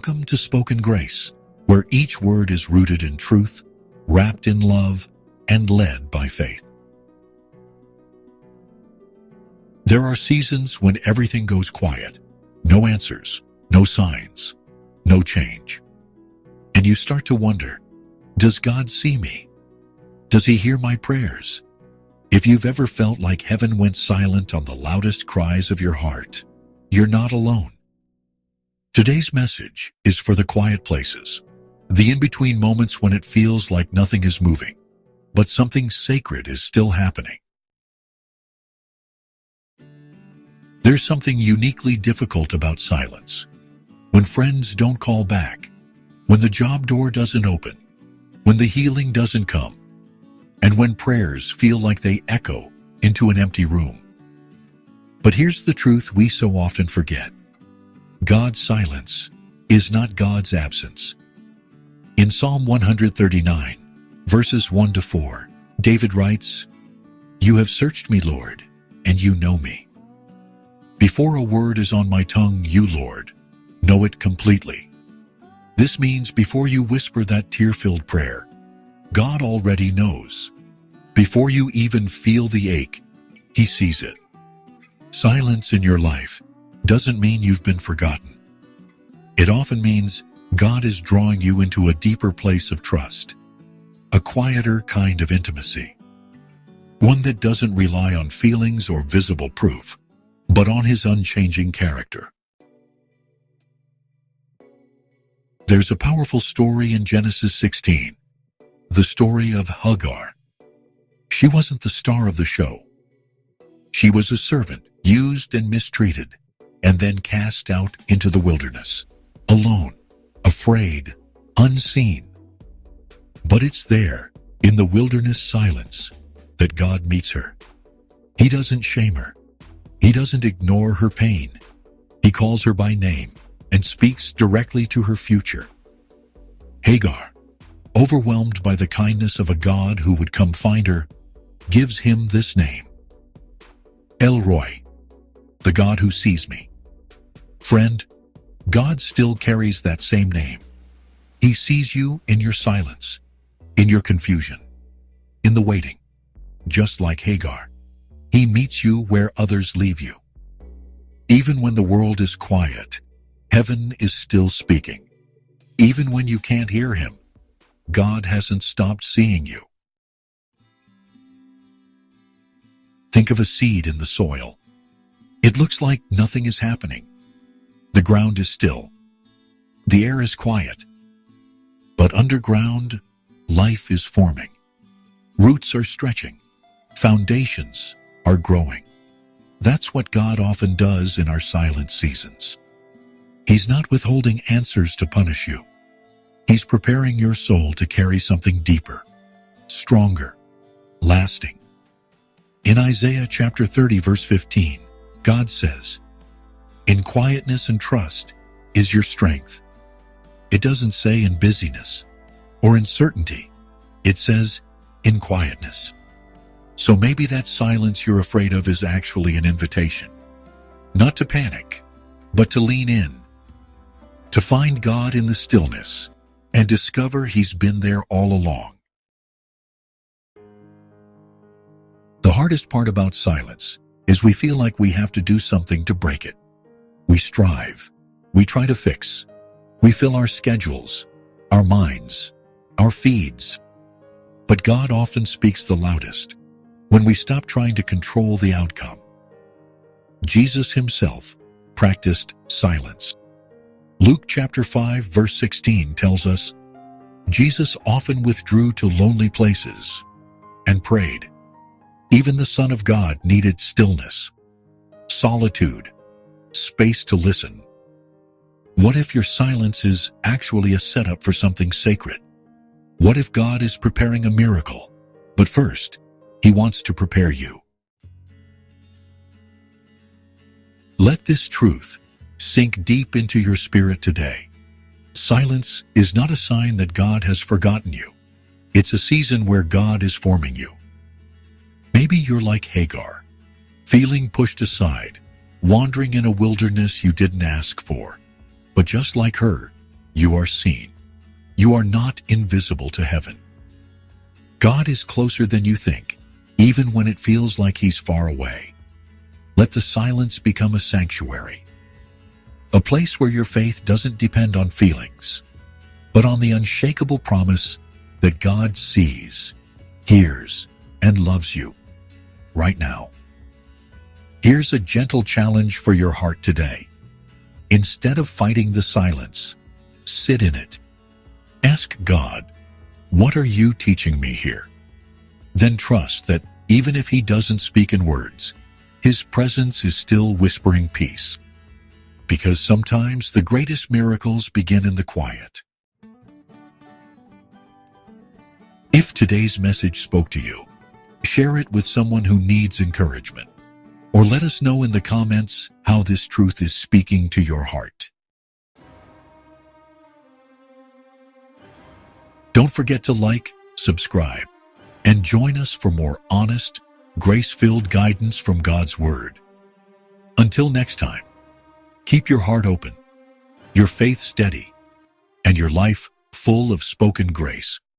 Welcome to Spoken Grace, where each word is rooted in truth, wrapped in love, and led by faith. There are seasons when everything goes quiet. No answers, no signs, no change. And you start to wonder, does God see me? Does He hear my prayers? If you've ever felt like heaven went silent on the loudest cries of your heart, you're not alone. Today's message is for the quiet places, the in-between moments when it feels like nothing is moving, but something sacred is still happening. There's something uniquely difficult about silence. When friends don't call back, when the job door doesn't open, when the healing doesn't come, and when prayers feel like they echo into an empty room. But here's the truth we so often forget. God's silence is not God's absence. In Psalm 139, verses 1 to 4, David writes, "You have searched me, Lord, and you know me. Before a word is on my tongue, you, Lord, know it completely." This means before you whisper that tear-filled prayer, God already knows. Before you even feel the ache, He sees it. Silence in your life doesn't mean you've been forgotten. It often means God is drawing you into a deeper place of trust, a quieter kind of intimacy, one that doesn't rely on feelings or visible proof, but on His unchanging character. There's a powerful story in Genesis 16, the story of Hagar. She wasn't the star of the show. She was a servant, used and mistreated, and then cast out into the wilderness, alone, afraid, unseen. But it's there, in the wilderness silence, that God meets her. He doesn't shame her. He doesn't ignore her pain. He calls her by name and speaks directly to her future. Hagar, overwhelmed by the kindness of a God who would come find her, gives Him this name: El Roi, the God who sees me. Friend, God still carries that same name. He sees you in your silence, in your confusion, in the waiting. Just like Hagar, He meets you where others leave you. Even when the world is quiet, heaven is still speaking. Even when you can't hear Him, God hasn't stopped seeing you. Think of a seed in the soil. It looks like nothing is happening. The ground is still. The air is quiet. But underground, life is forming. Roots are stretching. Foundations are growing. That's what God often does in our silent seasons. He's not withholding answers to punish you. He's preparing your soul to carry something deeper, stronger, lasting. In Isaiah chapter 30, verse 15, God says, "In quietness and trust is your strength." It doesn't say in busyness or in certainty. It says in quietness. So maybe that silence you're afraid of is actually an invitation, not to panic, but to lean in, to find God in the stillness and discover He's been there all along. The hardest part about silence is we feel like we have to do something to break it. We strive. We try to fix. We fill our schedules, our minds, our feeds. But God often speaks the loudest when we stop trying to control the outcome. Jesus Himself practiced silence. Luke chapter 5, verse 16 tells us, Jesus often withdrew to lonely places and prayed. Even the Son of God needed stillness, solitude, space to listen. What if your silence is actually a setup for something sacred? What if God is preparing a miracle? But first, He wants to prepare you. Let this truth sink deep into your spirit today. Silence is not a sign that God has forgotten you. It's a season where God is forming you. Maybe you're like Hagar, feeling pushed aside, wandering in a wilderness you didn't ask for. But just like her, you are seen. You are not invisible to heaven. God is closer than you think, even when it feels like He's far away. Let the silence become a sanctuary, a place where your faith doesn't depend on feelings, but on the unshakable promise that God sees, hears, and loves you right now. Here's a gentle challenge for your heart today. Instead of fighting the silence, sit in it. Ask God, what are you teaching me here? Then trust that even if He doesn't speak in words, His presence is still whispering peace. Because sometimes the greatest miracles begin in the quiet. If today's message spoke to you, share it with someone who needs encouragement. Or let us know in the comments how this truth is speaking to your heart. Don't forget to like, subscribe, and join us for more honest, grace-filled guidance from God's Word. Until next time, keep your heart open, your faith steady, and your life full of spoken grace.